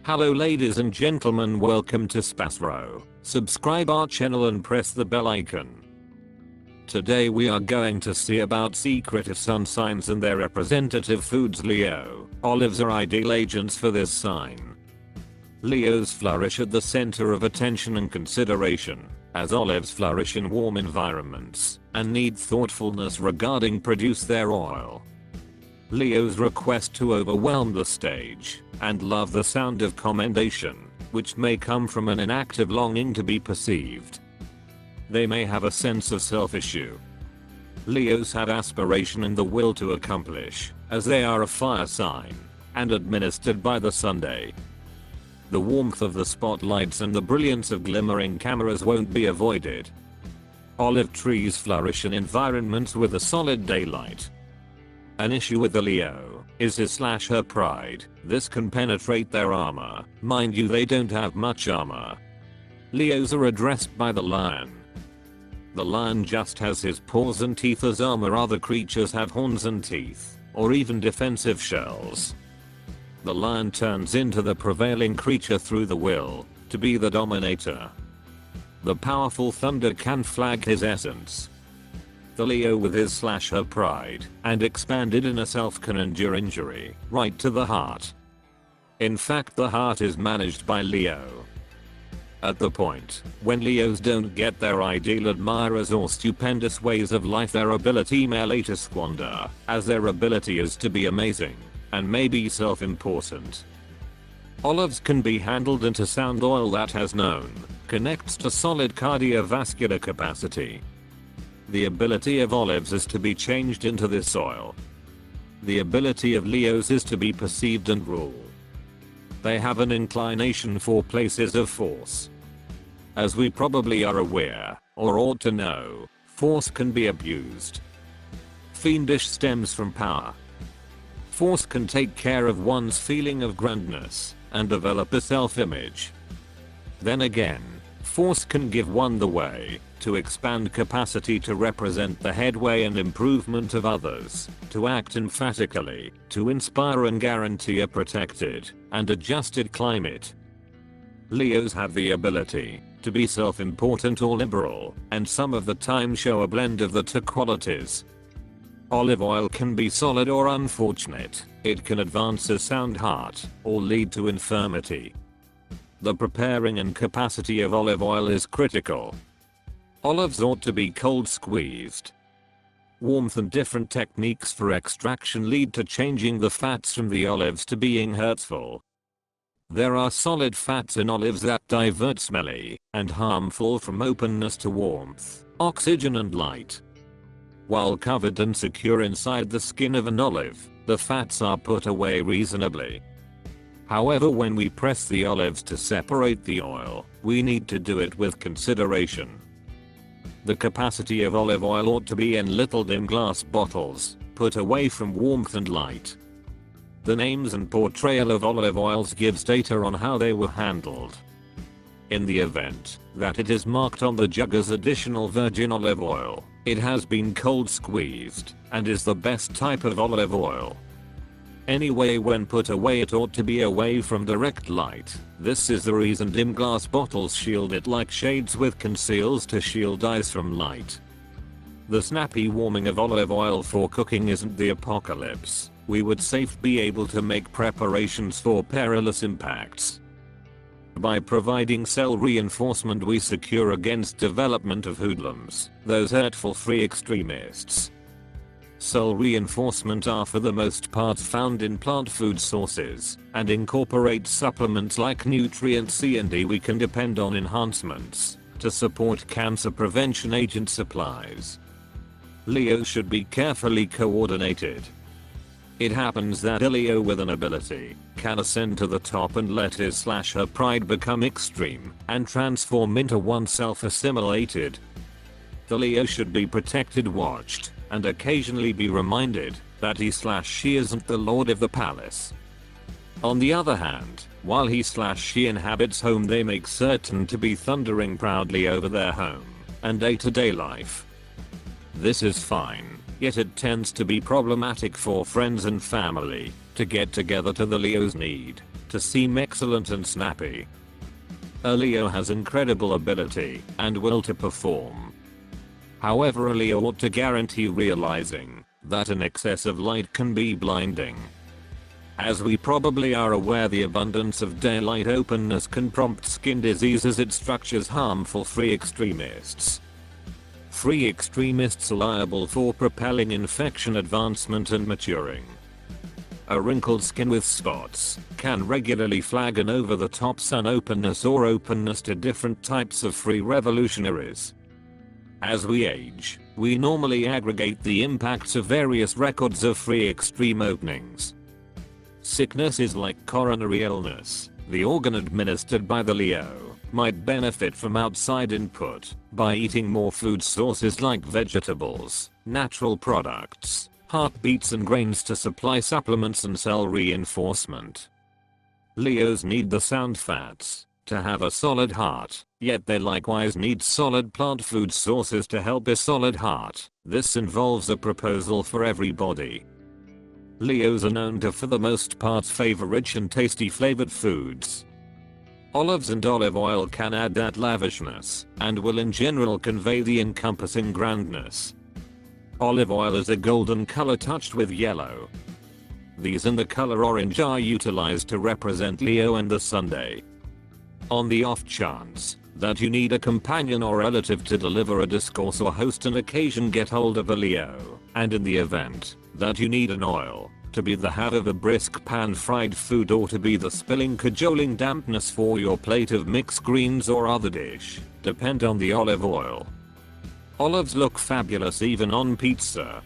Hello ladies and gentlemen, welcome to SPASRO. Subscribe our channel and press the bell icon. Today we are going to see about secretive sun signs and their representative foods. Leo. Olives are ideal agents for this sign. Leos flourish at the center of attention and consideration, as olives flourish in warm environments and need thoughtfulness regarding produce their oil. Leos request to overwhelm the stage and love the sound of commendation, which may come from an inactive longing to be perceived. They may have a sense of self-issue. Leos have aspiration and the will to accomplish, as they are a fire sign and administered by the Sunday. The warmth of the spotlights and the brilliance of glimmering cameras won't be avoided. Olive trees flourish in environments with a solid daylight. An issue with the Leo is his/her pride. This can penetrate their armor. Mind you, they don't have much armor. Leos are addressed by the lion. The lion just has his paws and teeth as armor. Other creatures have horns and teeth, or even defensive shells. The lion turns into the prevailing creature through the will to be the dominator. The powerful thunder can flag his essence. The Leo with his/her pride and expanded inner self can endure injury right to the heart. In fact, the heart is managed by Leo. At the point when Leos don't get their ideal admirers or stupendous ways of life, their ability may later squander, as their ability is to be amazing and maybe self-important. Olives can be handled into sound. Oil that has known connects to solid cardiovascular capacity. The ability of olives is to be changed into this oil. The ability of Leos is to be perceived and rule. They have an inclination for places of force. As we probably are aware, or ought to know, force can be abused. Fiendish stems from power. Force can take care of one's feeling of grandness and develop a self-image. Then again, force can give one the way to expand capacity to represent the headway and improvement of others, to act emphatically, to inspire and guarantee a protected and adjusted climate. Leos have the ability to be self-important or liberal, and some of the time show a blend of the two qualities. Olive oil can be solid or unfortunate. It can advance a sound heart or lead to infirmity. The preparing and capacity of olive oil is critical. Olives ought to be cold squeezed. Warmth and different techniques for extraction lead to changing the fats from the olives to being hurtful. There are solid fats in olives that divert smelly and harmful from openness to warmth, oxygen and light. While covered and secure inside the skin of an olive, the fats are put away reasonably. However, when we press the olives to separate the oil, we need to do it with consideration. The capacity of olive oil ought to be in little dim glass bottles, put away from warmth and light. The names and portrayal of olive oils gives data on how they were handled. In the event that it is marked on the jug as additional virgin olive oil, it has been cold squeezed and is the best type of olive oil. Anyway, when put away it ought to be away from direct light. This is the reason dim glass bottles shield it like shades with conceals to shield eyes from light. The snappy warming of olive oil for cooking isn't the apocalypse. We would safely be able to make preparations for perilous impacts. By providing cell reinforcement, we secure against development of hoodlums, those hurtful free extremists. Cell reinforcement are for the most part found in plant food sources and incorporate supplements like nutrient C and D. We can depend on enhancements to support cancer prevention agent supplies. Leo should be carefully coordinated. It happens that a Leo with an ability can ascend to the top and let his/her pride become extreme and transform into one self-assimilated. The Leo should be protected, watched, and occasionally be reminded that he/she isn't the lord of the palace. On the other hand, while he/she inhabits home, they make certain to be thundering proudly over their home and day-to-day life. This is fine, yet it tends to be problematic for friends and family to get together to the Leo's need to seem excellent and snappy. A Leo has incredible ability and will to perform. However, a Leo ought to guarantee realizing that an excess of light can be blinding. As we probably are aware, the abundance of daylight openness can prompt skin disease as it structures harmful free extremists. Free extremists are liable for propelling infection advancement and maturing. A wrinkled skin with spots can regularly flag an over-the-top sun openness or openness to different types of free revolutionaries. As we age, we normally aggregate the impacts of various records of free extreme openings. Sickness is like coronary illness. The organ administered by the Leo might benefit from outside input by eating more food sources like vegetables, natural products, heartbeats and grains to supply supplements and cell reinforcement. Leos need the sound fats to have a solid heart, yet they likewise need solid plant food sources to help a solid heart. This involves a proposal for everybody. Leos are known to for the most part favor rich and tasty flavored foods. Olives and olive oil can add that lavishness and will in general convey the encompassing grandness. Olive oil is a golden color touched with yellow. These in the color orange are utilized to represent Leo and the Sunday. On the off chance that you need a companion or relative to deliver a discourse or host an occasion, get hold of a Leo, and in the event that you need an oil to be the have of a brisk pan-fried food or to be the spilling cajoling dampness for your plate of mixed greens or other dish, depend on the olive oil. Olives look fabulous even on pizza,